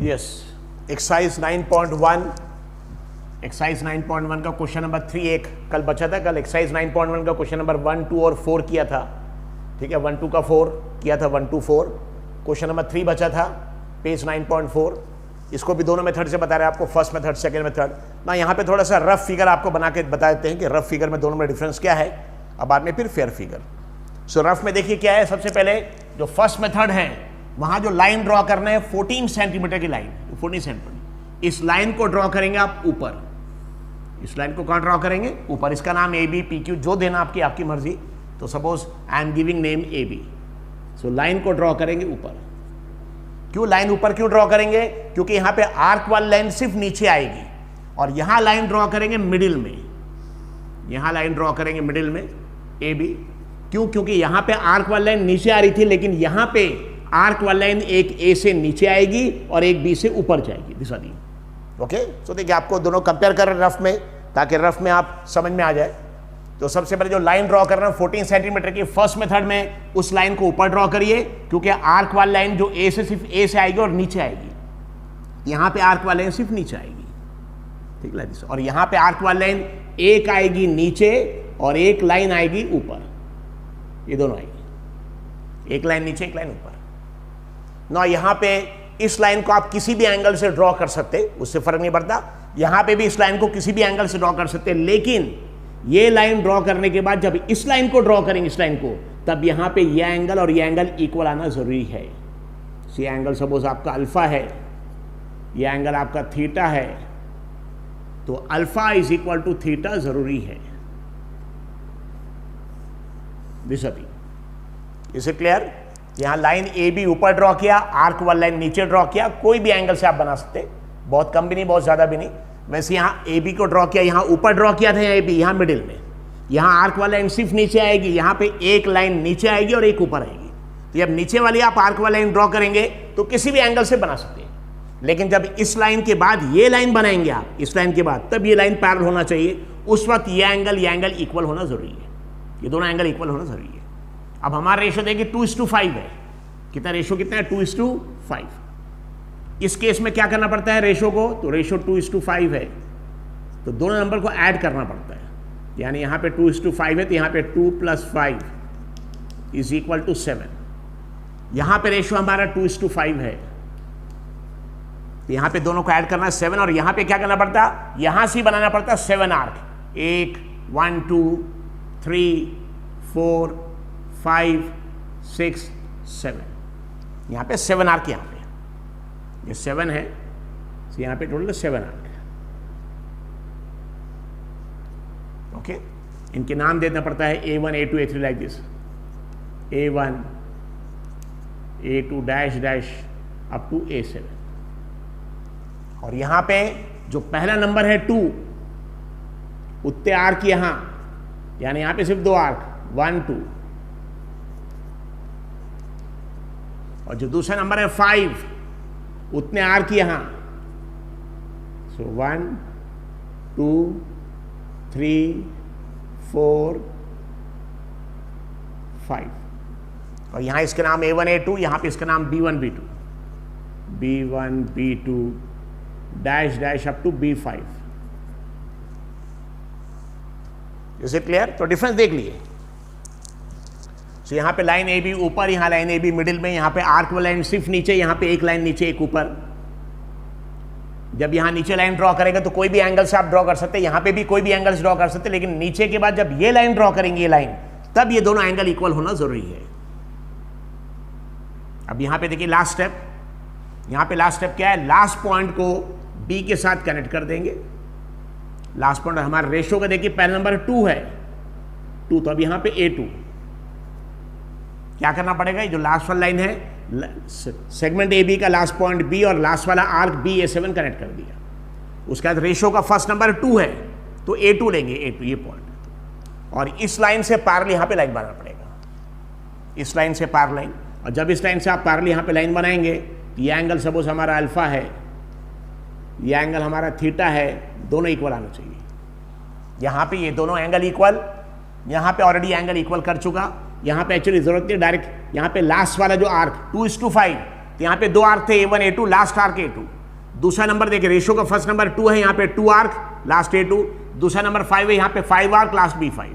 Yes, exercise 9.1, exercise 9.1 का question number 3 एक कल बचा था। कल एक्सरसाइज 9.1 का क्वेश्चन नंबर 1, 2 और 4 किया था, ठीक है। 1, 2 का 4 किया था, 1, 2, 4। क्वेश्चन नंबर 3 बचा था, पेज 9.4। इसको भी दोनों मेथड से बता रहे हैं आपको, फर्स्ट मेथड, सेकेंड मेथड ना। यहाँ पे थोड़ा सा रफ फिगर आपको बना के बता देते हैं कि रफ फिगर में दोनों में डिफरेंस क्या है, अब बाद में फिर फेयर फिगर। सो रफ में देखिए क्या है। सबसे पहले जो फर्स्ट मेथड है वहां जो लाइन ड्रॉ करना है 14 सेंटीमीटर की लाइन, 14 सेंटीमीटर। इस लाइन को ड्रॉ करेंगे आप ऊपर, इस लाइन को कहां ड्रॉ करेंगे? ऊपर। इसका नाम ए बी पी क्यू जो देना आपकी मर्जी। तो suppose I am giving name A B. So line को ड्रॉ करेंगे ऊपर। क्यों लाइन ऊपर क्यों ड्रॉ करेंगे? क्योंकि यहां पे आर्क वाली लाइन सिर्फ नीचे आएगी और यहां लाइन ड्रॉ करेंगे मिडिल में, यहां लाइन ड्रॉ करेंगे मिडिल में ए बी। क्यों? क्योंकि यहां पे आर्क वाली लाइन नीचे आ रही थी, लेकिन यहां पे आर्क वाली लाइन एक ए से नीचे आएगी और एक बी से ऊपर जाएगी, दिशा दी। ओके, सो देखिए आपको दोनों कंपेयर कर रहे हैं रफ में, ताकि रफ में आप समझ में आ जाए। तो सबसे पहले जो लाइन ड्रॉ करना है 14 सेंटीमीटर की, फर्स्ट मेथड में उस लाइन को ऊपर ड्रॉ करिए, क्योंकि आर्क वाली लाइन जो ए से सिर्फ ए से आएगी और नीचे आएगी। यहां पे आर्क वाली लाइन सिर्फ नीचे आएगी, ठीक है। और यहां पे आर्क वाली लाइन एक आएगी नीचे और एक लाइन आएगी ऊपर, ये दोनों आएगी, एक लाइन नीचे एक लाइन ऊपर ना। यहां पे इस लाइन को आप किसी भी एंगल से ड्रॉ कर सकते, उससे फर्क नहीं पड़ता। यहां पे भी इस लाइन को किसी भी एंगल से ड्रॉ कर सकते, लेकिन ये लाइन ड्रॉ करने के बाद जब इस लाइन को ड्रॉ करेंगे, इस लाइन को, तब यहां पे ये एंगल और ये एंगल इक्वल आना जरूरी है। ये एंगल सपोज आपका अल्फा है, ये एंगल आपका थीटा है, तो alpha is equal to theta जरूरी है। दिस अभी इसे क्लियर? यहां लाइन ए बी ऊपर ड्रॉ किया, आर्क वाली लाइन नीचे ड्रॉ किया, कोई भी एंगल से आप बना सकते, बहुत कम भी नहीं बहुत ज्यादा भी नहीं। वैसे यहां ए बी को ड्रॉ किया, यहां ऊपर ड्रॉ किया था ए बी, यहां मिडिल में, यहां आर्क वाली लाइन सिर्फ नीचे आएगी, यहां पे एक लाइन नीचे आएगी और एक ऊपर आएगी। तो जब नीचे वाली आप आर्क वाली लाइन ड्रॉ करेंगे तो किसी भी एंगल से बना सकते हैं, लेकिन जब इस लाइन के बाद ये लाइन बनाएंगे आप, इस लाइन के बाद, तब ये लाइन पैरेलल होना चाहिए। उस वक्त ये एंगल इक्वल होना जरूरी है, ये दोनों एंगल इक्वल होना जरूरी है। अब हमारा रेशो देखिए 2:5 है। कितना रेशो कितना है? 2:5। इस केस में क्या करना पड़ता है रेशो को? तो रेशो 2:5 है, तो दोनों नंबर को ऐड करना पड़ता है। यानी यहां पे 2:5 है, तो यहां पे 2 + 5 इज इक्वल टू 7। यहां पे रेशो हमारा 2:5 है, तो यहां पे दोनों को ऐड करना है 7, और यहां पे क्या करना पड़ता है? यहां से बनाना पड़ता है 7 आर्क। 1 2 3 4 5 6 7। यहां पे 7 आर्क, यहां पे ये 7 है, तो यहां पे टोटल 7 आर्क। ओके, इनके नाम देना पड़ता है A1 A2 A3 like this, A1 A2 dash dash up to A7। और यहां पे जो पहला नंबर है 2, उतने आर्क यहां, यानी यहां पे सिर्फ 2 आर्क, 1 2। और जो दूसरा नंबर है 5, उतने आर्क यहां। सो 1 2 3 4 5। और यहां इसके नाम A1 A2, यहां पे इसका नाम B1 B2, B1 B2 dash dash up to B5। Is it clear? तो डिफरेंस देख लिए। तो यहां पे लाइन ए बी ऊपर, यहां लाइन ए बी मिडिल में, यहां पे आर्क वाली लाइन सिर्फ नीचे, यहां पे एक लाइन नीचे एक ऊपर। जब यहां नीचे लाइन ड्रॉ करेगा तो कोई भी एंगल से आप ड्रॉ कर सकते हैं, यहां पे भी कोई भी एंगल से ड्रॉ कर सकते हैं, लेकिन नीचे के बाद जब ये लाइन ड्रॉ करेंगे, ये लाइन, तब ये दोनों एंगल इक्वल होना जरूरी है। अब यहां पे देखिए लास्ट स्टेप, यहां पे लास्ट स्टेप क्या है? लास्ट पॉइंट को बी के साथ कनेक्ट कर देंगे। लास्ट पॉइंट हमारे रेशो का देखिए पहला नंबर 2 है, 2, तो अब यहां पे A2 क्या करना पड़ेगा? जो लास्ट वाला लाइन है, सेगमेंट ए बी का लास्ट पॉइंट बी और लास्ट वाला आर्क बी A7 कनेक्ट कर दिया। उसके बाद रेशो का फर्स्ट नंबर 2 है, तो A2 लेंगे, A2 ये पॉइंट, और इस लाइन से पैरेलल यहां पे लाइन बनाना पड़ेगा, इस लाइन से पैरेलल लाइन। और जब इस लाइन से आप पैरेलल यहां पे लाइन बनाएंगे, तो ये एंगल सपोज हमारा अल्फा है, ये एंगल हमारा थीटा है, दोनों इक्वल आना चाहिए। यहां पे ये दोनों एंगल इक्वल, यहां पे ऑलरेडी एंगल इक्वल कर चुका, यहां पे एक्चुअली जरूरत नहीं, डायरेक्ट यहां पे लास्ट वाला जो आर्क 2:5, तो यहाँ पे 2 आर्क थे, A1 A2, last arc A2। दूसरा नंबर देखिए, रेशियो का फर्स्ट नंबर 2 है, यहाँ पे 2 आर्क लास्ट A2। दूसरा नंबर 5 है, यहाँ पे 5 आर्क लास्ट B5।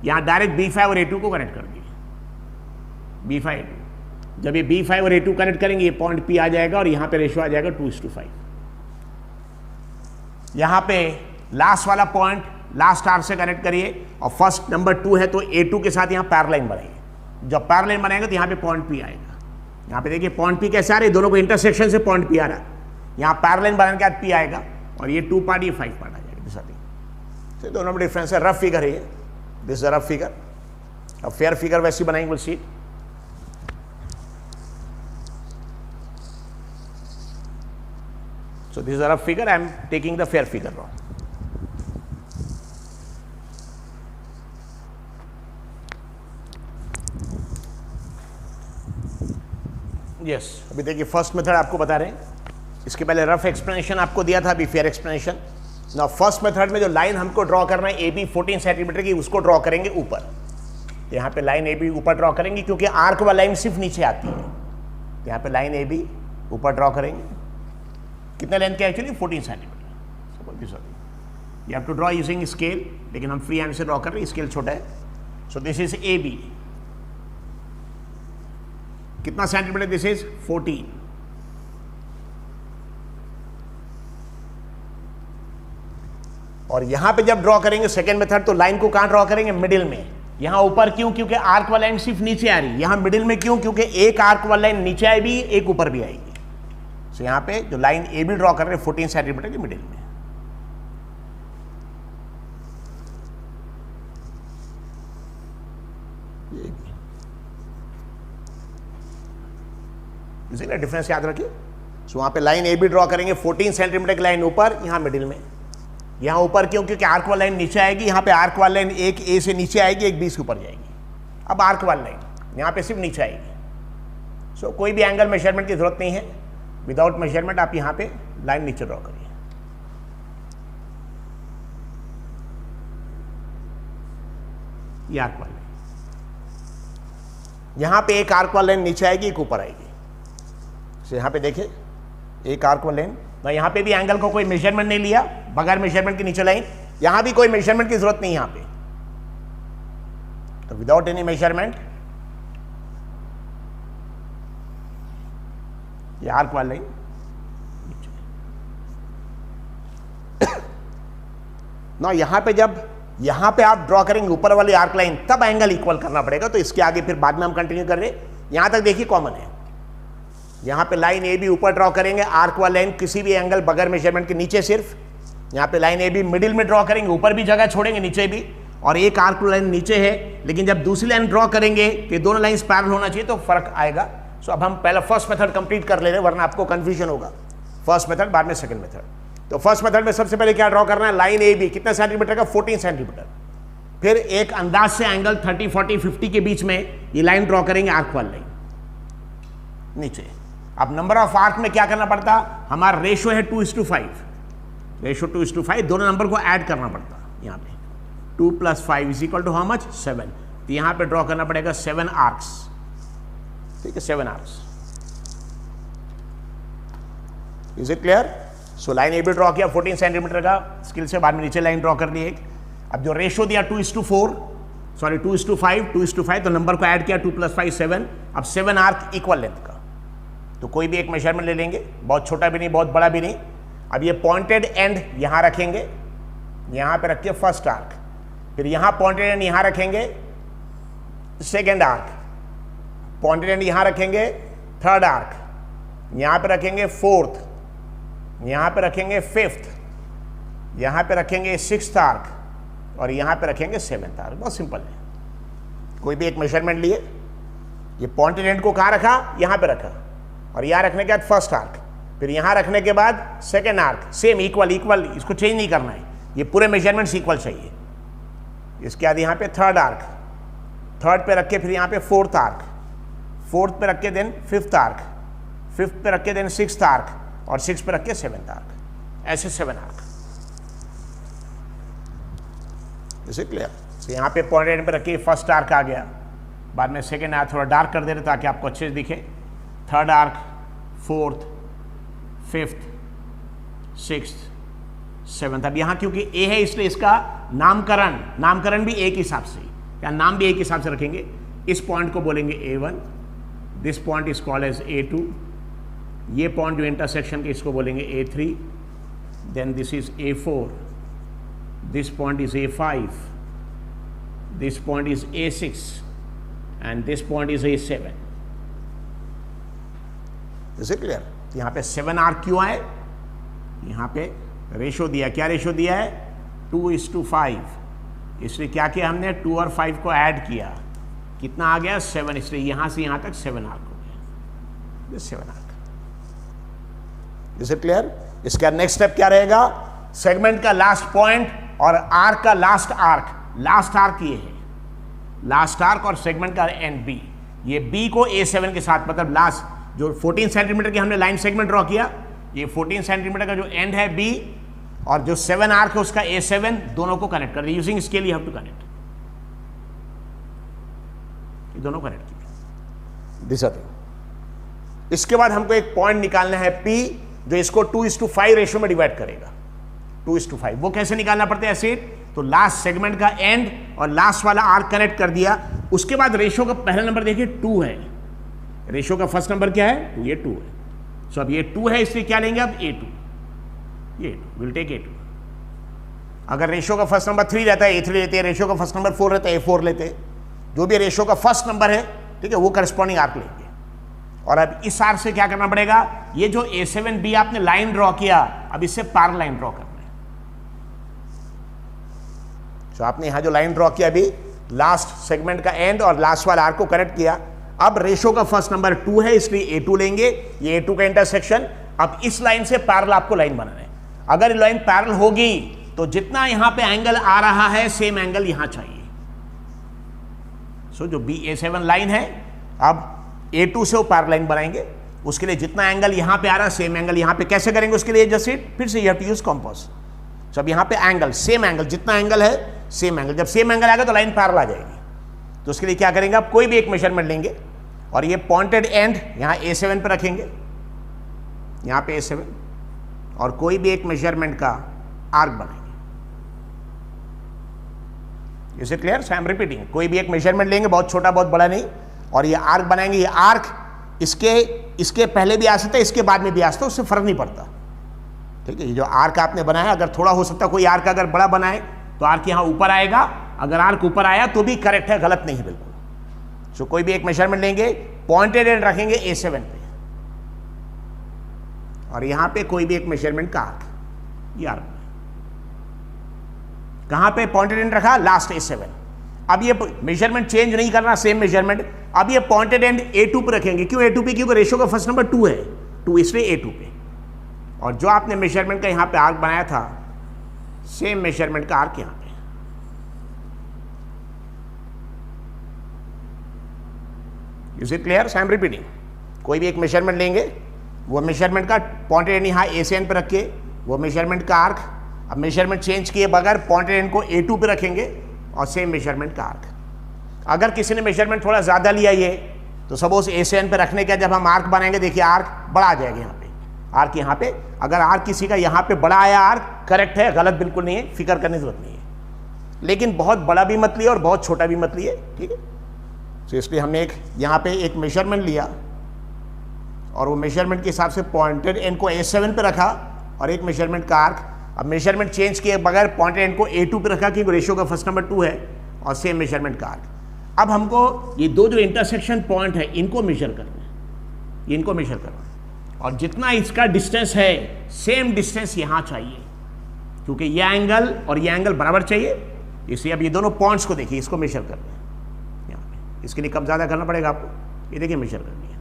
यहाँ डायरेक्ट B5 और A2 को कनेक्ट कर दिए, B5 A2। जब ये B5 और A2 कनेक्ट करेंगे, ये पॉइंट P आ जाएगा और यहाँ पे रेशियो आ जाएगा 2:5। यहाँ पे लास्ट वाला पॉइंट लास्ट आर्क से कनेक्ट करिए और फर्स्ट नंबर 2 है तो A2 के साथ यहाँ पैरेलल बनाइए। जब पैरेलल बनाएंगे तो यहाँ पे पॉइंट P आएगा। यहाँ पे देखिए पॉइंट P कैसे आ रहे हैं, दोनों को इंटरसेक्शन से पॉइंट P आ रहा है। यहाँ पैरेलल बनाने के बाद P आएगा और ये 2 पार्ट, ये 5 पार्ट आ जाएगा। तो दोनों में डिफरेंस है। रफ फिगर है ये, this is a rough figure. अब फेयर फिगर वैसी बनाएंगे, will see. So this is a rough figure. I am taking the fair figure now. Yes, अभी देखिए फर्स्ट मेथड आपको बता रहे हैं। इसके पहले रफ एक्सप्लेनेशन आपको दिया था, अभी फेयर एक्सप्लेनेशन। ना फर्स्ट मेथड में जो लाइन हमको ड्रॉ करना है AB 14 सेंटीमीटर की, उसको ड्रॉ करेंगे ऊपर। यहाँ पे लाइन AB ऊपर ड्रॉ करेंगे क्योंकि आर्क वाला लाइन सिर्फ नीचे आती है। यहाँ पे लाइन AB ऊपर ड्रॉ करेंगे। कितना लेंथ क्या actually 14 centimetre. You have to draw using scale, लेकिन हम फ्री हैंड से ड्रॉ कर रहे हैं, स्केल छोटा है। So this is AB। कितना सेंटीमीटर? This is 14। और यहां पे जब ड्रॉ करेंगे सेकेंड मेथड, तो लाइन को कहां ड्रॉ करेंगे? मिडिल में। यहां ऊपर क्यों? क्योंकि आर्क वाला लाइन सिर्फ नीचे आ रही है। यहां मिडिल में क्यों? क्योंकि एक आर्क वाला लाइन नीचे आएगी, एक ऊपर भी आएगी। तो यहाँ पे जो लाइन AB ड्रॉ कर रहे हैं 14 सेंटीमीटर के मिडिल में। इसीलिए डिफरेंस याद रखिए। सो वहां पे लाइन AB ड्रॉ करेंगे 14 सेंटीमीटर की लाइन ऊपर, यहाँ मिडिल में। यहाँ ऊपर क्यों? क्योंकि आर्क वाला लाइन नीचे आएगी। यहाँ पे आर्क वाला लाइन एक A से नीचे आएगी, एक B से ऊपर जाएगी। अब आर्क वाला लाइन यहाँ पे सिर्फ नीचे आएगी। सो कोई भी एंगल मेजरमेंट की जरूरत नहीं है। विदाउट मेजरमेंट आप यहाँ पे लाइन नीचे ड्रॉ करिए। ये आर्क वाला लाइन, यहाँ पे एक आर्क वाला लाइन नीचे आएगी, एक ऊपर आएगी। तो यहाँ पे देखिए एक आर्क वाला लाइन, ना यहाँ पे भी एंगल को कोई मेजरमेंट नहीं लिया, बगैर मेजरमेंट के नीचे लाइन। यहाँ भी कोई मेजरमेंट की जरूरत नहीं यहाँ पे। तो विदाउट एनी मेजरमेंट ये आर्क वाला लाइन ना, यहां पे जब यहां पे आप ड्रॉ करेंगे ऊपर वाली आर्क लाइन, तब एंगल इक्वल करना पड़ेगा। तो इसके आगे फिर बाद में हम कंटिन्यू कर रहे हैं। यहां तक देखिए कॉमन है। यहां पे लाइन AB ऊपर ड्रॉ करेंगे, आर्क वाला लाइन किसी भी एंगल बगैर मेजरमेंट के नीचे सिर्फ। यहां पे लाइन AB मिडिल में ड्रॉ करेंगे, ऊपर भी जगह छोड़ेंगे, नीचे भी। और एक आर्क लाइन नीचे है, लेकिन जब दूसरी लाइन ड्रॉ करेंगे तो दोनों लाइन पैरेलल होना चाहिए, तो फर्क आएगा। सो अब हम पहला फर्स्ट मेथड कंप्लीट कर ले रहे हैं, वरना आपको कंफ्यूजन होगा। फर्स्ट मेथड बाद में सेकंड मेथड। तो फर्स्ट मेथड में सबसे पहले क्या ड्रॉ करना है? लाइन AB कितना सेंटीमीटर का? 14 सेंटीमीटर। फिर एक अंदाज से एंगल 30, 40, 50 के बीच में ये लाइन ड्रॉ करेंगे, आर्क वाली लाइन नीचे। अब नंबर ऑफ आर्क में क्या करना पड़ता? हमारा रेशो है 2:5। रेशो 2:5, दोनों नंबर को ऐड करना पड़ता। यहाँ पे 2 + 5 = हाउ मच? 7। तो यहाँ पे ड्रॉ करना पड़ेगा 7 आर्क्स। ठीक है, 7 arcs. Is it clear? So line AB draw किया 14 सेंटीमीटर का, स्किल से बाद में नीचे लाइन ड्रॉ कर दी एक। अब जो रेशो दिया 2:5, तो नंबर को ऐड किया 2 + 5 7। अब 7 आर्क इक्वल लेंथ का। तो कोई भी एक मेजरमेंट ले लेंगे, बहुत छोटा भी नहीं, बहुत बड़ा भी नहीं। अब ये पॉइंटेड एंड यहां रखेंगे, यहां पे रखिए फर्स्ट आर्क। फिर यहां पॉइंटेड एंड यहां रखेंगे सेकेंड आर्क। पॉइंटेड एंड यहां रखेंगे थर्ड आर्क। यहां पे रखेंगे फोर्थ, यहां पे रखेंगे फिफ्थ, यहां पे रखेंगे सिक्स्थ आर्क और यहां पे रखेंगे सेवेंथ आर्क। बहुत सिंपल है। कोई भी एक मेजरमेंट लिए, ये पॉइंटेड एंड को कहां रखा? यहां पे रखा। और यहां रखने के बाद फर्स्ट आर्क, फिर यहां रखने के बाद सेकेंड आर्क। सेम इक्वल, इसको चेंज नहीं करना है। ये पूरे मेजरमेंट्स इक्वल चाहिए। इसके बाद यहां पे थर्ड आर्क, थर्ड पे रख के फिर यहां पे फोर्थ आर्क, फोर्थ पे रख के देन फिफ्थ आर्क, फिफ्थ पे रख के देन सिक्स्थ आर्क और सिक्स पे रख के सेवेंथ आर्क। ऐसे 7 आर्क। Is it clear? तो यहाँ पे पॉइंट एंड पे रखिए फर्स्ट आर्क आ गया, बाद में सेकेंड आर्क थोड़ा डार्क कर दे रहे ताकि आपको अच्छे से दिखे। Third arc, 4th, 5th, 6th, 7th। अब यहाँ क्योंकि ए है इसलिए इसका नामकरण भी ए के हिसाब से, या नाम भी ए के हिसाब से रखेंगे। इस पॉइंट को बोलेंगे A1, this point is called as A2, ये पॉइंट जो इंटरसेक्शन के इसको बोलेंगे A3, then this is A4, this point is A5, this point is A6 and this point is A7। Is it clear? यहाँ पे 7 arc क्यों आए? यहाँ पे रेशो दिया, क्या रेशो दिया है? 2:5। इसलिए क्या किया हमने? 2 और 5 को ऐड किया, कितना आ गया? 7। इसलिए यहां से यहां तक 7 आर्क हो गया, 7 आर्क। Is it clear? इसका नेक्स्ट स्टेप क्या रहेगा? सेगमेंट का लास्ट पॉइंट और आर्क का लास्ट आर्क। लास्ट आर्क ये है, लास्ट आर्क, और सेगमेंट का एंड बी। ये बी को A7 के साथ, मतलब लास्ट जो 14 सेंटीमीटर की हमने लाइन सेगमेंट ड्रॉ किया, ये 14 सेंटीमीटर का जो एंड है बी, और जो 7 आर्क है उसका A7, दोनों को कनेक्ट कर दिया। Using scale you have to connect, ये दोनों कनेक्ट किया। This thing. इसके बाद हमको एक पॉइंट निकालना है P, जो इसको 2:5 रेशियो में डिवाइड करेगा। 2:5 वो कैसे निकालना पड़ता है ऐसे? तो लास्ट सेगमेंट का एंड और लास्ट वाला आर्क कनेक्ट कर दिया। उसके बाद रेशियो का पहला नंबर देखिए 2 है, रेशियो का फर्स्ट नंबर क्या है? 2। ये 2 है। सो अब ये 2 है, इसलिए क्या लेंगे अब? A2, ये विल टेक A2। अगर रेशियो का फर्स्ट नंबर 3 रहता है A3 लेते हैं, रेशियो का फर्स्ट नंबर 4 रहता है A4 लेते हैं। जो भी रेशियो का फर्स्ट नंबर है, ठीक है, वो करस्पॉन्डिंग आर्क लेंगे। और अब इस आर्क से क्या करना पड़ेगा? ये जो A7B आपने लाइन ड्रॉ किया, अब इससे पैरेलल लाइन ड्रॉ करना है। तो आपने यहां जो लाइन ड्रॉ किया अभी, लास्ट सेगमेंट का एंड और लास्ट वाला आर्क को कनेक्ट किया। अब रेशियो का फर्स्ट नंबर 2 है, इसलिए A2 लेंगे, ये A2 का इंटरसेक्शन। अब इस लाइन से पैरेलल आपको लाइन बनाना है। अगर लाइन पैरेलल होगी तो जितना यहां पे एंगल आ रहा है, सेम एंगल यहां चाहिए। सो जो A7 लाइन है, अब A2 से वो पैरेलल लाइन बनाएंगे। उसके लिए जितना एंगल यहां पे आ रहा है, सेम एंगल यहां पे कैसे करेंगे? उसके लिए जस्ट फिर से you have to use compass. So अब यहां पे एंगल, सेम एंगल, जितना एंगल है सेम एंगल। जब सेम एंगल आएगा तो लाइन पैरेलल आ जाएगी। तो उसके लिए क्या करेंगे? आप कोई भी एक मेजरमेंट लेंगे और ये पॉइंटेड एंड यहां A7 पे रखेंगे, यहां पे A7, और कोई भी एक मेजरमेंट का आर्क बनाएंगे। Is it clear? So I am repeating, कोई भी एक मेजरमेंट लेंगे, बहुत छोटा बहुत बड़ा नहीं, और ये आर्क बनाएंगे। ये आर्क इसके पहले भी आ सकता है, इसके बाद में भी आ सकता है, उससे फर्क नहीं पड़ता। ठीक है, ये जो आर्क आपने बनाया, अगर थोड़ा हो सकता है कोई आर्क अगर बड़ा बनाए तो आर्क यहां ऊपर आएगा। अगर आर्क ऊपर आया तो भी करेक्ट है, गलत नहीं है बिल्कुल। सो कोई भी एक मेजरमेंट लेंगे, पॉइंटेड एंड रखेंगे A7 पे, और यहां पे कोई भी एक मेजरमेंट का आर्क, ये आर्क कहां पे पॉइंटेड एंड रखा? Last A7। अब ये मेजरमेंट चेंज नहीं करना, सेम मेजरमेंट। अब ये पॉइंटेड एंड A2 पे रखेंगे। क्यों A2 पे? क्योंकि रेशियो का फर्स्ट नंबर 2 है, 2 इसलिए A2 पे। और जो आपने मेजरमेंट का यहां पे आर्क बनाया था, सेम मेजरमेंट का आर्क यहां पे। Is it clear? I am repeating, कोई भी एक मेजरमेंट लेंगे, वो मेजरमेंट का पॉइंटेड एंड यहाँ A7 पे रखे, वो मेजरमेंट का आर्क। अब मेजरमेंट चेंज किए बगैर पॉइंटेड एंड को A2 पे रखेंगे और सेम मेजरमेंट का आर्क। अगर किसी ने मेजरमेंट थोड़ा ज़्यादा लिया ये, तो सपोज A7 पे रखने का जब हम आर्क बनाएंगे, देखिए आर्क बड़ा आ जाएगा यहाँ पे, आर्क यहाँ पे। अगर आर्क किसी का यहाँ पे बड़ा आया, आर्क करेक्ट है, गलत बिल्कुल नहीं है, फिक्र करने की जरूरत नहीं है। लेकिन बहुत बड़ा भी मत लिए और बहुत छोटा भी मत लिए, ठीक है। तो इसलिए हमने एक यहाँ पे एक मेजरमेंट लिया और वो मेजरमेंट के हिसाब से पॉइंटेड एंड को A7 पे रखा और एक मेजरमेंट का आर्क। अब मेजरमेंट चेंज किए बगैर पॉइंटेड एंड को A2 पे रखा, क्योंकि रेशियो का फर्स्ट नंबर 2 है, और सेम मेजरमेंट का आर्क। अब हमको ये दो जो इंटरसेक्शन पॉइंट है, इनको मेजर करना है, इनको मेजर करना है। और जितना इसका डिस्टेंस है, सेम डिस्टेंस यहाँ चाहिए, क्योंकि ये एंगल और ये एंगल बराबर चाहिए। इसलिए अब ये दोनों पॉइंट्स को देखिए, इसको मेजर करना है यहाँ पे। इसके लिए कम ज़्यादा करना पड़ेगा आपको। ये देखिए मेजर कर लिया,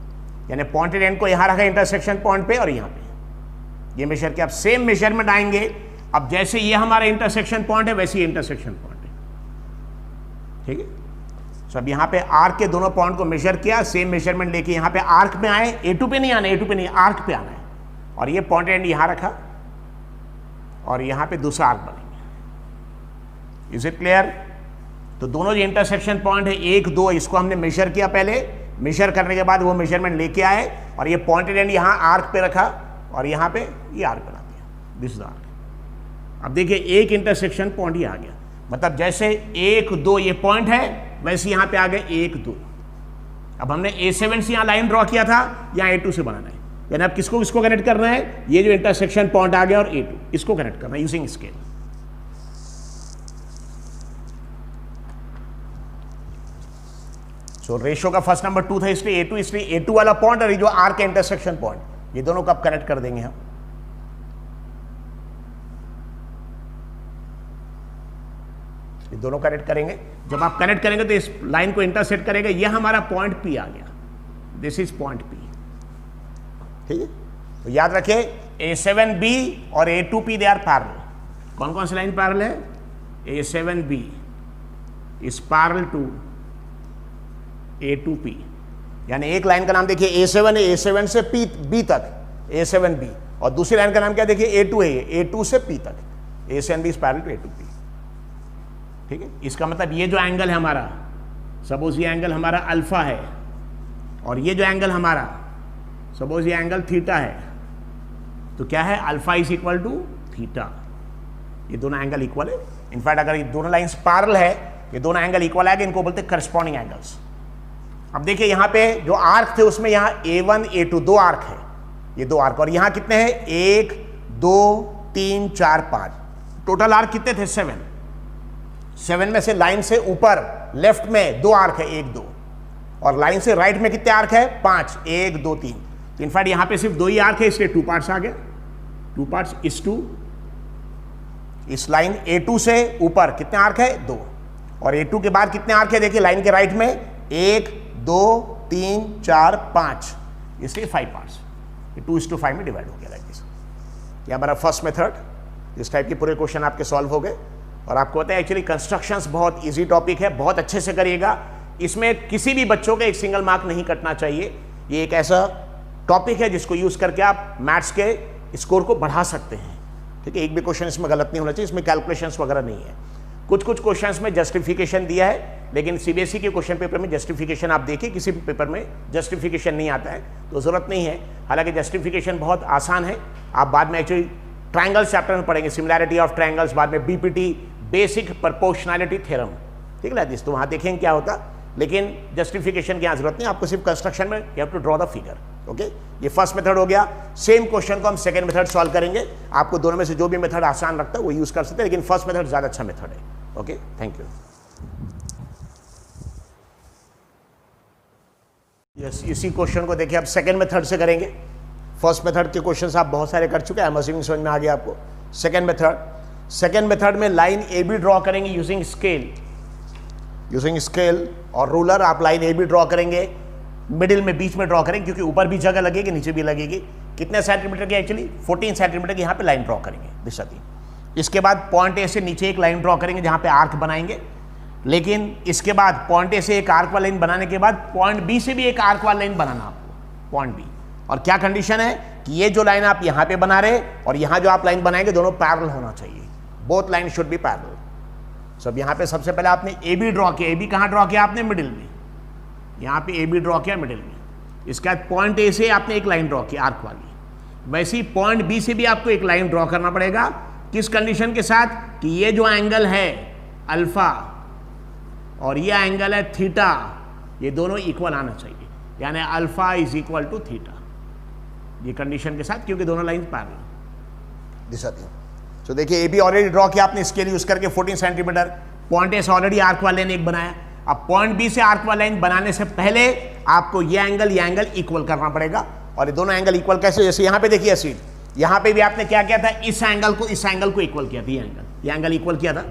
यानी पॉइंटेड एंड को यहाँ रखा इंटरसेक्शन पॉइंट पे और यहाँ पे ये मेजर किया। अब सेम मेजरमेंट आएंगे। अब जैसे ये हमारा इंटरसेक्शन पॉइंट है, वैसे ही इंटरसेक्शन पॉइंट है, ठीक है। सो अब यहाँ पे आर्क के दोनों पॉइंट को मेजर किया, सेम मेजरमेंट लेके यहाँ पे आर्क में आए। A2 पे नहीं आना, A2 पे नहीं, आर्क पे आना है। और ये पॉइंट एंड यहाँ रखा और यहाँ पे दूसरा आर्क बनेंगे। Is it clear? तो दोनों जो इंटरसेक्शन पॉइंट है 1, 2, इसको हमने मेजर किया पहले, मेजर करने के बाद वो मेजरमेंट लेके आए और ये पॉइंटेड एंड यहाँ आर्क पे रखा और यहाँ पे ये आर्क बना दिया, दिस इज आर्क। अब देखिए एक इंटरसेक्शन पॉइंट ये आ गया, मतलब जैसे 1 2 ये पॉइंट है वैसे यहाँ पे आ गए 1 2। अब हमने A7 से यहाँ लाइन ड्रॉ किया था, यहाँ A2 से बनाना है, यानी अब किसको किसको कनेक्ट करना है, ये जो इंटरसेक्शन पॉइंट आ गया और A2 इसको कनेक्ट करना है यूजिंग स्केल। सो रेशियो का फर्स्ट नंबर 2 था, इसलिए A2, इसलिए A2 वाला पॉइंट और ये जो आर्क इंटरसेक्शन पॉइंट ये दोनों को अब कनेक्ट कर देंगे हम। ये दोनों कनेक्ट करेंगे, जब आप कनेक्ट करेंगे तो इस लाइन को इंटरसेक्ट करेगा, ये हमारा पॉइंट P आ गया, दिस इज पॉइंट P, ठीक है। तो याद रखिए A7B और A2P दे आर पैरेलल। कौन कौन सी लाइन पैरेलल है, A7B is parallel to A2P, यानी एक लाइन का नाम देखिए A7 है, A7 से B तक A7B, और दूसरी लाइन का नाम क्या देखिए A2 है, A2 से P तक, A7B is parallel to A2P, ठीक है। इसका मतलब ये जो एंगल है हमारा, सपोज ये एंगल हमारा अल्फा है और ये जो एंगल हमारा सपोज ये एंगल थीटा है, तो क्या है, alpha is equal to theta, ये दोनों एंगल इक्वल है। इनफैक्ट अगर ये दोनों लाइंस पैरेलल है, ये दोनों एंगल इक्वल आएगा, इनको बोलते हैं करस्पॉन्डिंग एंगल्स। अब देखिए यहाँ पे जो आर्क थे उसमें यहाँ A1 A2 दो आर्क है, ये दो आर्क, और यहाँ कितने हैं, 1 2 3 4 5, टोटल आर्क कितने थे, 7 में से लाइन से ऊपर लेफ्ट में दो आर्क है 1 2, और लाइन से राइट में कितने आर्क है, 5 1 2 3। तो इनफैक्ट यहाँ पे सिर्फ 2 ही आर्क है, इसलिए 2 पार्ट्स आ गए, 2 पार्ट्स इस 2, इस लाइन A2 से ऊपर कितने आर्क है, 2, और A2 के बाद कितने आर्क है, देखिए लाइन के राइट में 1 2 3 4 5, इसलिए 5 पार्ट्स, ये 2:5 में डिवाइड हो गया लाइक दिस। ये हमारा फर्स्ट मेथड। इस टाइप के पूरे क्वेश्चन आपके सॉल्व हो गए, और आपको पता है एक्चुअली कंस्ट्रक्शंस बहुत इजी टॉपिक है, बहुत अच्छे से करिएगा, इसमें किसी भी बच्चों का एक सिंगल मार्क नहीं कटना चाहिए। ये एक ऐसा टॉपिक है जिसको यूज करके आप मैथ्स के स्कोर को बढ़ा सकते हैं, ठीक है। एक भी क्वेश्चन इसमें गलत नहीं होना चाहिए, इसमें कैलकुलेशंस वगैरह नहीं है। कुछ क्वेश्चंस में जस्टिफिकेशन दिया है, लेकिन सीबीएसई के क्वेश्चन पेपर में जस्टिफिकेशन आप देखिए, किसी भी पेपर में जस्टिफिकेशन नहीं आता है, तो ज़रूरत नहीं है। हालांकि जस्टिफिकेशन बहुत आसान है, आप बाद में एक्चुअली ट्रायंगल्स चैप्टर में पढ़ेंगे, सिमिलैरिटी ऑफ ट्रायंगल्स, बाद में बीपीटी बेसिक प्रोपोर्शनैलिटी थ्योरम, ठीक है दिस, तो वहाँ देखेंगे क्या होता, लेकिन जस्टिफिकेशन की यहाँ जरूरत नहीं, आपको सिर्फ कंस्ट्रक्शन में you have to draw the figure, okay. ये फर्स्ट मेथड हो गया। सेम क्वेश्चन को हम सेकंड मेथड सॉल्व करेंगे, आपको दोनों में से जो भी मेथड आसान लगता है वो यूज कर सकते हैं, लेकिन फर्स्ट मेथड ज़्यादा अच्छा मेथड है, ओके। Thank you. यस, इसी क्वेश्चन को देखिए आप सेकंड मेथड से करेंगे। फर्स्ट मेथड के क्वेश्चंस आप बहुत सारे कर चुके हैं, असिंग समझ में आ गया आपको। सेकंड मेथड में लाइन ए बी ड्रॉ करेंगे यूजिंग स्केल और रूलर। आप लाइन ए बी ड्रॉ करेंगे, मिडिल में बीच में ड्रॉ करेंगे, क्योंकि ऊपर भी जगह लगेगी नीचे भी लगेगी। कितने सेंटीमीटर की, एक्चुअली 14 सेंटीमीटर की यहाँ पे लाइन ड्रॉ करेंगे दिशा दी। इसके बाद पॉइंट ए से नीचे एक लाइन ड्रॉ करेंगे जहाँ पे आर्क बनाएंगे, लेकिन इसके बाद पॉइंट ए से एक आर्क वाली लाइन बनाने के बाद पॉइंट बी से भी एक आर्क वाली लाइन बनाना आपको, पॉइंट बी। और क्या कंडीशन है कि ये जो लाइन आप यहाँ पे बना रहे और यहाँ जो आप लाइन बनाएंगे दोनों पैरेलल होना चाहिए, both line should be parallel. सब यहाँ पे सबसे पहले आपने ए बी ड्रॉ किया, ए बी कहाँ ड्रॉ किया आपने, मिडिल में, यहाँ पे ए बी ड्रॉ किया मिडिल में। इसके बाद पॉइंट ए से आपने एक लाइन ड्रॉ की आर्क वाली, वैसे ही पॉइंट बी से भी आपको एक लाइन ड्रॉ करना पड़ेगा। किस कंडीशन के साथ कि ये जो एंगल है अल्फा और ये एंगल है थीटा, ये दोनों इक्वल आना चाहिए, यानी alpha is equal to theta, ये कंडीशन के साथ, क्योंकि दोनों लाइन पैरेलल दिशा दी। तो देखिए ए बी ऑलरेडी ड्रॉ किया आपने स्केल यूज करके 14 सेंटीमीटर, पॉइंट ए से ऑलरेडी आर्क वाला लाइन एक बनाया। अब पॉइंट बी से आर्क वाला लाइन बनाने से पहले आपको ये एंगल इक्वल करना पड़ेगा, और ये दोनों एंगल इक्वल कैसे, जैसे यहाँ पे देखिए एसिड, यहाँ पे भी आपने क्या किया था, इस एंगल को इक्वल किया था, ये एंगल इक्वल किया था।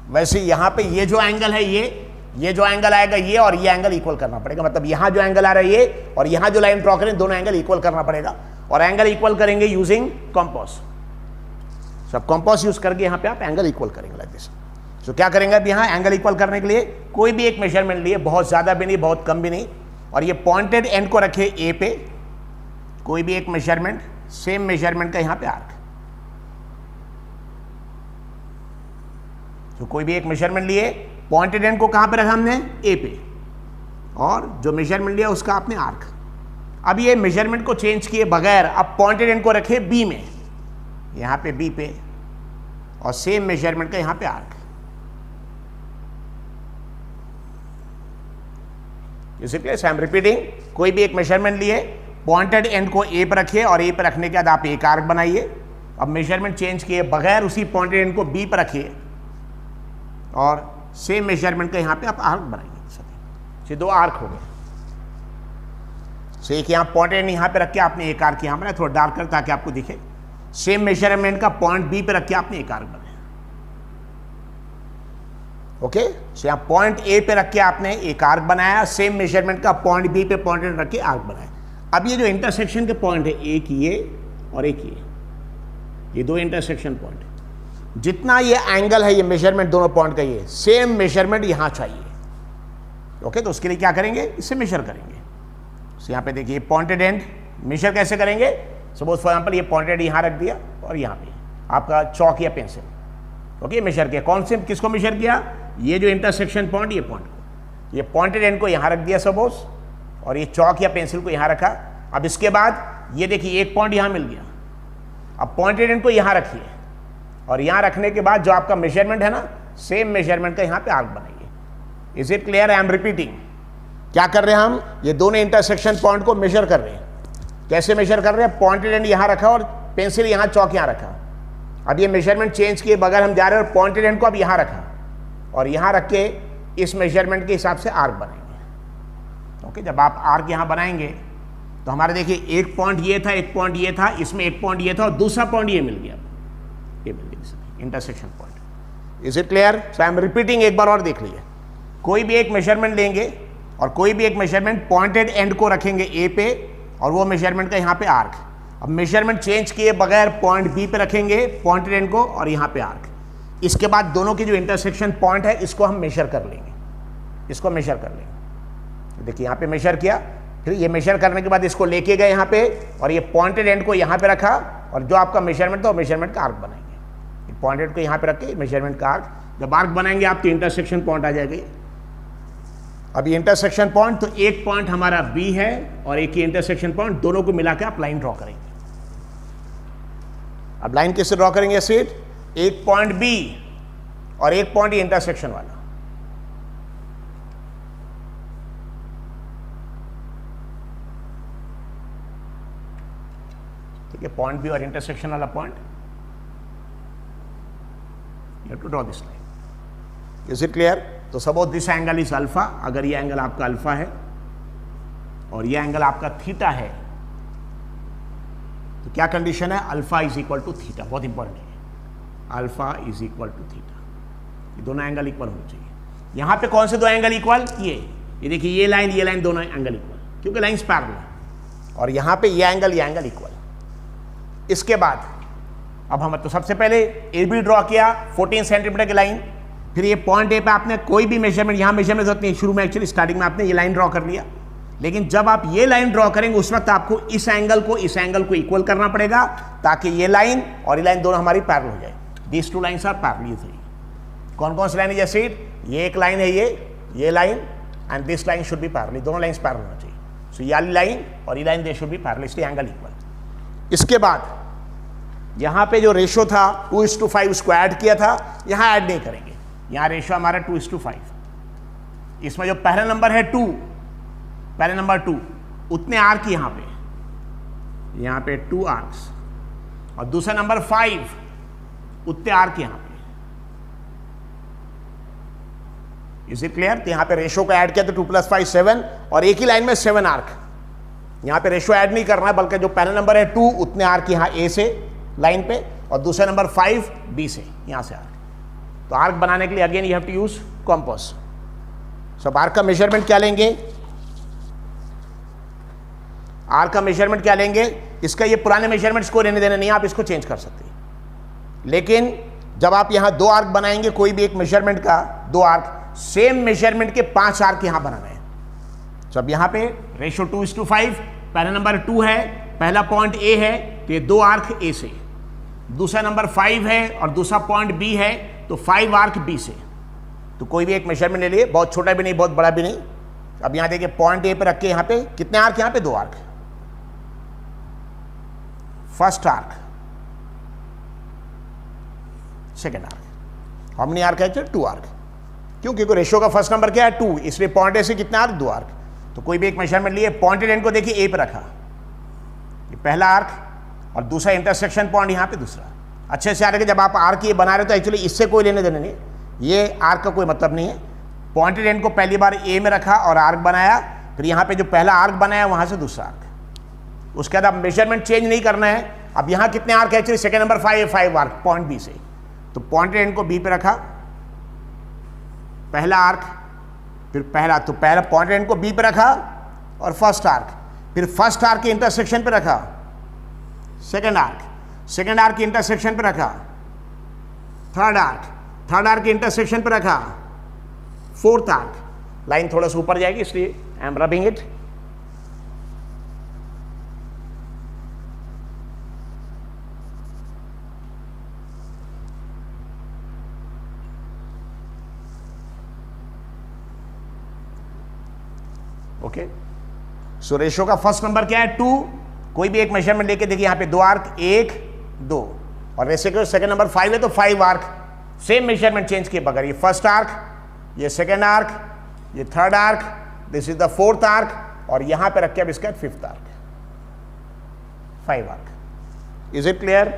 वैसे यहाँ पे ये जो एंगल है ये जो एंगल आएगा ये और ये एंगल इक्वल करना पड़ेगा, मतलब यहाँ जो एंगल आ रहा है ये और यहाँ जो लाइन ड्रॉ करें दोनों एंगल इक्वल करना पड़ेगा, और एंगल इक्वल करेंगे यूजिंग कॉम्पास। सब कॉम्पास यूज करके यहाँ पे आप एंगल इक्वल करेंगे लाइक दिस। तो क्या करेंगे अब यहाँ एंगल इक्वल करने के लिए कोई भी एक मेजरमेंट लिए, बहुत ज्यादा भी नहीं बहुत कम भी नहीं, और ये पॉइंटेड एंड को रखे ए पे, कोई भी एक मेजरमेंट, सेम मेजरमेंट का यहाँ पे आर्क। तो कोई भी एक मेजरमेंट लिए, पॉइंटेड एंड को कहाँ पे रखा हमने, ए पे, और जो मेजरमेंट लिया उसका आपने आर्क। अब ये मेजरमेंट को चेंज किए बगैर अब पॉइंटेड एंड को रखे बी में, यहाँ पे बी पे, और सेम मेजरमेंट का यहाँ पे आर्क। इसीलिए आई एम रिपीटिंग, कोई भी एक मेजरमेंट लिए, पॉइंटेड एंड को ए पर रखिए और ए पर रखने के बाद आप एक आर्क बनाइए। अब मेजरमेंट चेंज किए बगैर उसी पॉइंटेड एंड को बी पर रखिए और सेम मेजरमेंट का यहाँ पे आप आर्क बनाइए। ये दो आर्क हो गए। एक यहाँ पॉइंटेड एंड यहाँ पे रख के आपने एक आर्क यहाँ बनाया, थोड़ा डार्क कर ताकि आपको दिखे। सेम मेजरमेंट का पॉइंट बी पे रख के आपने एक आर्क बनाया। ओके, सो यहाँ पॉइंट ए पे रख के आपने एक आर्क बनाया, सेम मेजरमेंट का पॉइंट बी पे पॉइंटेड रख के आर्क बनाया। अब ये जो इंटरसेक्शन के पॉइंट है, एक ये और एक ये दो इंटरसेक्शन पॉइंट, जितना ये एंगल है, ये मेजरमेंट दोनों पॉइंट का, ये सेम मेजरमेंट यहाँ चाहिए। ओके, तो उसके लिए क्या करेंगे, इससे मेजर करेंगे। सो यहाँ पे देखिए पॉइंटेड एंड मेजर कैसे करेंगे। सपोज फॉर एग्जाम्पल ये पॉइंटेड यहाँ रख दिया और यहाँ पे आपका चौक या पेंसिल, ओके, मेजर किया। कौन से, किसको मेजर किया, ये जो इंटरसेक्शन पॉइंट, ये पॉइंट को, ये पॉइंटेड एंड को यहाँ रख दिया सपोज, और ये चौक या पेंसिल को यहाँ रखा। अब इसके बाद ये देखिए एक पॉइंट यहाँ मिल गया। अब पॉइंटेड एंड को यहाँ रखिए और यहाँ रखने के बाद जो आपका मेजरमेंट है ना, सेम मेजरमेंट का यहाँ पे आर्क बनाइए। Is it clear? I am repeating. क्या कर रहे हैं हम, ये दोनों इंटरसेक्शन पॉइंट को मेजर कर रहे हैं। कैसे मेजर कर रहे हैं, पॉइंटेड एंड यहाँ रखा और पेंसिल यहाँ, चौक यहाँ रखा। अब ये मेजरमेंट चेंज किए बगैर हम जा रहे हैं और पॉइंटेड एंड को अब यहाँ रखा और यहाँ रख के इस मेजरमेंट के हिसाब से आर्क बनाएंगे। ओके, जब आप आर्क यहाँ बनाएंगे तो हमारे देखिए एक पॉइंट ये था, एक पॉइंट ये था, इसमें एक पॉइंट ये था और दूसरा पॉइंट ये मिल गया, ये मिल गया intersection point. Is it clear? So I am repeating, एक बार और देख लीजिए। कोई भी एक मेजरमेंट लेंगे और कोई भी एक मेजरमेंट पॉइंटेड एंड को रखेंगे ए पे और वो मेजरमेंट का यहाँ पे आर्क। अब मेजरमेंट चेंज किए बगैर पॉइंट बी पे रखेंगे पॉइंटेड एंड को और यहाँ पे आर्क। इसके बाद दोनों की जो इंटरसेक्शन पॉइंट है इसको हम मेजर कर लेंगे, इसको मेजर कर लेंगे। देखिए यहाँ पे मेजर किया, फिर ये मेजर करने के बाद इसको लेके गए यहाँ पे और ये पॉइंटेड एंड को यहाँ पे रखा और जो आपका मेजरमेंट था वो मेजरमेंट का आर्क बनाएंगे। पॉइंटेड को यहाँ पे रख के मेजरमेंट का आर्क, जब आर्क बनाएंगे आप तो इंटरसेक्शन पॉइंट आ जाएगी। अब ये इंटरसेक्शन पॉइंट, तो एक पॉइंट हमारा बी है और एक ही इंटरसेक्शन पॉइंट, दोनों को मिला के आप लाइन ड्रॉ करेंगे। अब लाइन कैसे ड्रॉ करेंगे सीट, एक पॉइंट बी और एक पॉइंट ये इंटरसेक्शन वाला। ठीक है, पॉइंट बी और इंटरसेक्शन वाला point, you have to draw this line. Is it clear? तो suppose this angle is alpha, अगर ये एंगल आपका अल्फा है और ये एंगल आपका थीटा है, तो क्या कंडीशन है, alpha is equal to theta. बहुत इंपॉर्टेंट है, alpha is equal to theta. ये दोनों एंगल इक्वल होने चाहिए। यहां पे कौन से दो एंगल इक्वल, ये देखिए ये लाइन दोनों एंगल इक्वल, क्योंकि लाइंस पैरेलल है। और यहां पे ये एंगल इक्वल। इसके बाद अब हम तो सबसे पहले ए बी ड्रॉ किया 14 सेंटीमीटर की लाइन, फिर ये पॉइंट ए पे आपने कोई भी मेजरमेंट, यहाँ मेजरमेंट होती है शुरू में, एक्चुअली स्टार्टिंग में आपने ये लाइन ड्रॉ कर लिया। लेकिन जब आप ये लाइन ड्रॉ करेंगे उस वक्त आपको इस एंगल को इक्वल करना पड़ेगा ताकि ये लाइन और ये लाइन दोनों हमारी पैरेलल हो जाए। These two lines are parallel. कौन कौन सी लाइन है, जैसे ये एक लाइन है, ये line and this line should be parallel, दोनों लाइंस पैरेलल होना चाहिए। सो ये वाली लाइन और ये line they should be parallel, इसलिए एंगल इक्वल। इसके बाद यहाँ पे जो रेशो था 2:5 उसको ऐड किया था, यहाँ ऐड नहीं करेंगे, यहाँ रेशो हमारा 2:5। इसमें जो पहला नंबर है 2, पहले नंबर 2, उतने आर्क यहाँ पे 2 आर्क्स, और दूसरा नंबर 5, उतने आर्क यहाँ पे। Is it clear? तो यहाँ पे रेशो को ऐड किया तो 2 + 5 7, और एक ही लाइन में 7 आर्क। यहाँ पे रेशो ऐड नहीं करना है, बल्कि जो पहला नंबर है 2 उतने आर्क यहाँ ए से लाइन पे, और दूसरा नंबर 5 बी से, यहाँ से आर्क। तो आर्क बनाने के लिए again you have to use compass. सब आर्क का मेजरमेंट क्या लेंगे, आर्क का मेजरमेंट क्या लेंगे, इसका ये पुराने मेजरमेंट्स को रहने देना नहीं, आप इसको चेंज कर सकते हैं। लेकिन जब आप यहाँ 2 आर्क बनाएंगे, कोई भी एक मेजरमेंट का 2 आर्क, सेम मेजरमेंट के 5 आर्क यहाँ बनाने हैं। जब यहाँ पे रेशो 2:5, पहला नंबर 2 है, पहला पॉइंट ए है, तो ये 2 आर्क ए से, दूसरा नंबर 5 है और दूसरा पॉइंट बी है, तो 5 आर्क बी से। तो कोई भी एक मेजरमेंट ले लिए, बहुत छोटा भी नहीं बहुत बड़ा भी नहीं, अब यहां देखिए पॉइंट ए पे रख के यहां पे कितने आर्क, यहां पे 2 arc, first arc, second arc. How many arc है? 2 आर्क। क्यों? क्योंकि रेशियो का फर्स्ट नंबर क्या है? 2, इसलिए पॉइंट ए से कितने आर्क? 2 आर्क। तो कोई भी एक मेजरमेंट लिए, पॉइंटेड एंड को देखिए ए पे रखा, ये पहला आर्क और दूसरा इंटरसेक्शन पॉइंट यहां पे दूसरा। अच्छे से आ रहा है कि जब आप आर्क ये बना रहे हो तो एक्चुअली इससे कोई लेने देने नहीं, ये आर्क का कोई मतलब नहीं है। पॉइंटेड एंड को पहली बार ए में रखा और आर्क बनाया, फिर यहाँ पे जो पहला आर्क बनाया वहां से दूसरा आर्क, उसके बाद आप मेजरमेंट चेंज नहीं करना है। अब यहाँ कितने आर्क है? एक्चुअली सेकेंड नंबर 5 है, 5 आर्क पॉइंट बी से। तो पॉइंटेड एंड को बी पे रखा, पहला आर्क, फिर पहला, तो पहला पॉइंटेड एंड को बी पे रखा और फर्स्ट आर्क, फिर फर्स्ट आर्क के इंटरसेक्शन पे रखा सेकेंड आर्क, सेकेंड आर्क के इंटरसेक्शन पे रखा थर्ड आर्क, थर्ड आर्क के इंटरसेक्शन पे रखा फोर्थ आर्क। लाइन थोड़ा सा ऊपर जाएगी इसलिए I am rubbing it. Okay, so ratio का फर्स्ट नंबर क्या है? 2। कोई भी एक मेजरमेंट लेके देखिए, यहां पे 2 आर्क, 1 2, और रेशियो का सेकंड नंबर 5 है तो 5 आर्क, सेम मेजरमेंट चेंज किए बगैर। ये फर्स्ट आर्क, ये सेकंड आर्क, ये third arc, this is the fourth arc, और यहां पे रख के अब इसका fifth arc, 5 arc. Is it clear?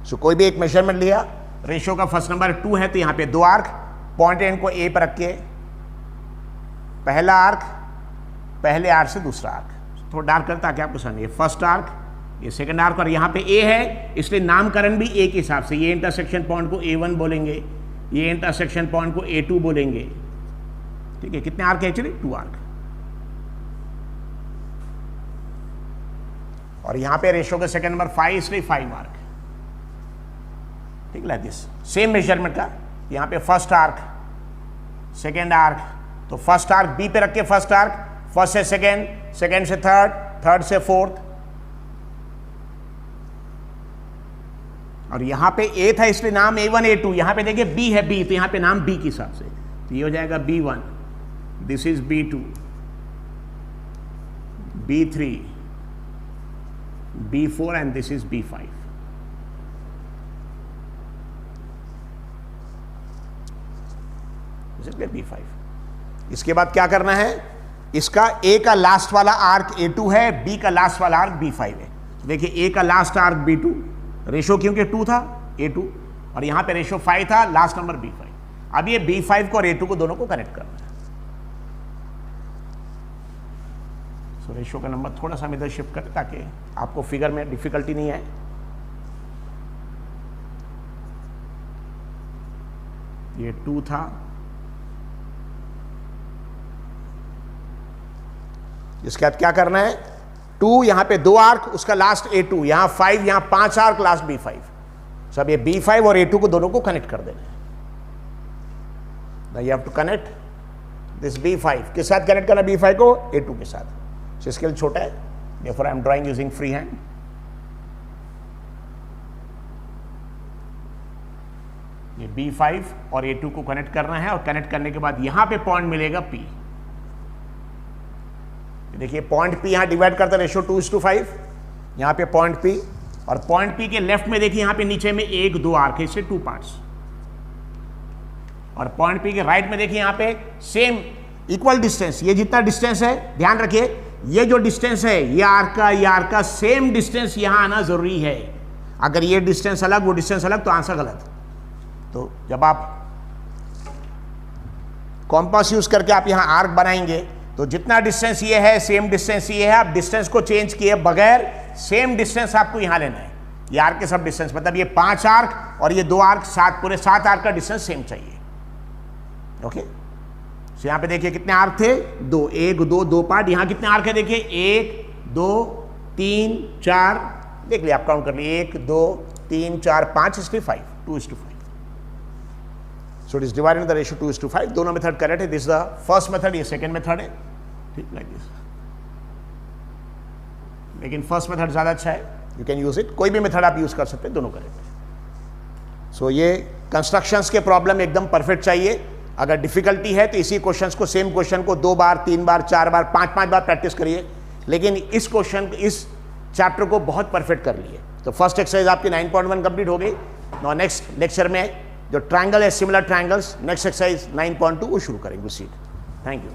So कोई भी एक मेजरमेंट लिया, रेशियो का फर्स्ट नंबर 2 है तो यहां पे 2 आर्क, पॉइंट एंड को ए पर रख के पहला आर्क, पहले आर्क से दूसरा आर्क, थोड़ा डार्क करता ताकि आपको समझिए। फर्स्ट आर्क, ये सेकंड आर्क, और यहाँ पे ए है इसलिए नामकरण भी ए के हिसाब से। ये इंटरसेक्शन पॉइंट को A1 बोलेंगे, ये इंटरसेक्शन पॉइंट को A2 बोलेंगे। ठीक है, कितने आर्क है एक्चुअली? 2 आर्क। और यहाँ पे रेशियो के सेकंड नंबर 5 इसलिए 5 आर्क। ठीक, लाइक दिस सेम मेजरमेंट का। यहाँ पे फर्स्ट आर्क, सेकेंड आर्क, तो फर्स्ट आर्क बी पे रख के फर्स्ट आर्क, फर्स्ट से सेकेंड, सेकेंड से थर्ड, थर्ड से फोर्थ, और यहां पे ए था इसलिए नाम A1 A2। यहां पे देखिए बी है, बी, तो यहां पे नाम बी के हिसाब से, तो ये हो जाएगा B1, this is B2, B3, B4 and this is B5। B5। इसके बाद क्या करना है? इसका ए का लास्ट वाला आर्क A2 है, बी का लास्ट वाला आर्क B5 है। तो देखिए ए का लास्ट आर्क B2, रेशो क्योंकि 2 था A2, और यहां पे रेशो 5 था, लास्ट नंबर B5। अब ये B5 को और A2 को दोनों को कनेक्ट करना है। सो रेशो का नंबर थोड़ा सा हम इधर शिफ्ट करें ताकि आपको फिगर में डिफिकल्टी नहीं आए। ये 2 था, इसके बाद क्या करना है? 2 यहां पे 2 आर्क, उसका लास्ट A2, यहां 5, यहां 5 आर्क, लास्ट B5। सब ये B5 और A2 को दोनों को कनेक्ट कर देना है। Now you have to connect this B5 के साथ कनेक्ट करना, B5 को A2 के साथ। so स्केल छोटा है, therefore I am drawing using free hand। ये B5 और A2 को कनेक्ट करना है, और कनेक्ट करने के बाद यहां पे पॉइंट मिलेगा P। देखिए पॉइंट P यहां डिवाइड करता है रेशियो 2:5, यहां पे पॉइंट P, और पॉइंट P के लेफ्ट में देखिए यहां पे नीचे में 1 2 आर्क है, इससे 2 पार्ट्स, और पॉइंट P के राइट में देखिए यहां पे सेम इक्वल डिस्टेंस, ये जितना डिस्टेंस है ध्यान रखिए, ये जो डिस्टेंस है ये आर्क का सेम डिस्टेंस यहां आना जरूरी है। अगर ये डिस्टेंस अलग वो डिस्टेंस अलग तो आंसर गलत। तो जब आप कॉम्पास यूज करके आप यहां आर्क बनाएंगे तो जितना डिस्टेंस ये है सेम डिस्टेंस ये है, आप डिस्टेंस को चेंज किए बगैर सेम डिस्टेंस आपको यहां लेना है। ये आर्क के सब डिस्टेंस, मतलब ये 5 आर्क और ये 2 आर्क, 7, पूरे 7 आर्क का डिस्टेंस सेम चाहिए। ओके, सो यहां पे देखिए कितने आर्क थे? 2, 1 2 2 पार्ट। यहां कितने आर्क है? देखिए 1 2 3 4, देख लिया आप, काउंट कर लिए, 1 2 3 4 5 इसलिए 5, 2:5। So it is divided in the ratio 2:5। दोनों मेथड करेक्ट है। This is the first method, ये सेकंड मेथड है। ठीक, लाइक दिस, लेकिन फर्स्ट मेथड ज्यादा अच्छा है, यू कैन यूज इट। कोई भी मेथड आप यूज कर सकते हैं, दोनों करेक्ट है। सो ये कंस्ट्रक्शंस के प्रॉब्लम एकदम परफेक्ट चाहिए, अगर डिफिकल्टी है तो इसी क्वेश्चंस को, सेम क्वेश्चन को 2 बार 3 बार 4 बार 5 बार प्रैक्टिस करिए, लेकिन इस क्वेश्चन, इस चैप्टर को बहुत परफेक्ट कर लिए। तो फर्स्ट एक्सरसाइज आपकी 9.1 कंप्लीट हो गई। नाउ नेक्स्ट लेक्चर में जो ट्रायंगल है, सिमिलर ट्रायंगल्स, नेक्स्ट एक्सरसाइज 9.2 वो शुरू करेंगे। Seat, thank you.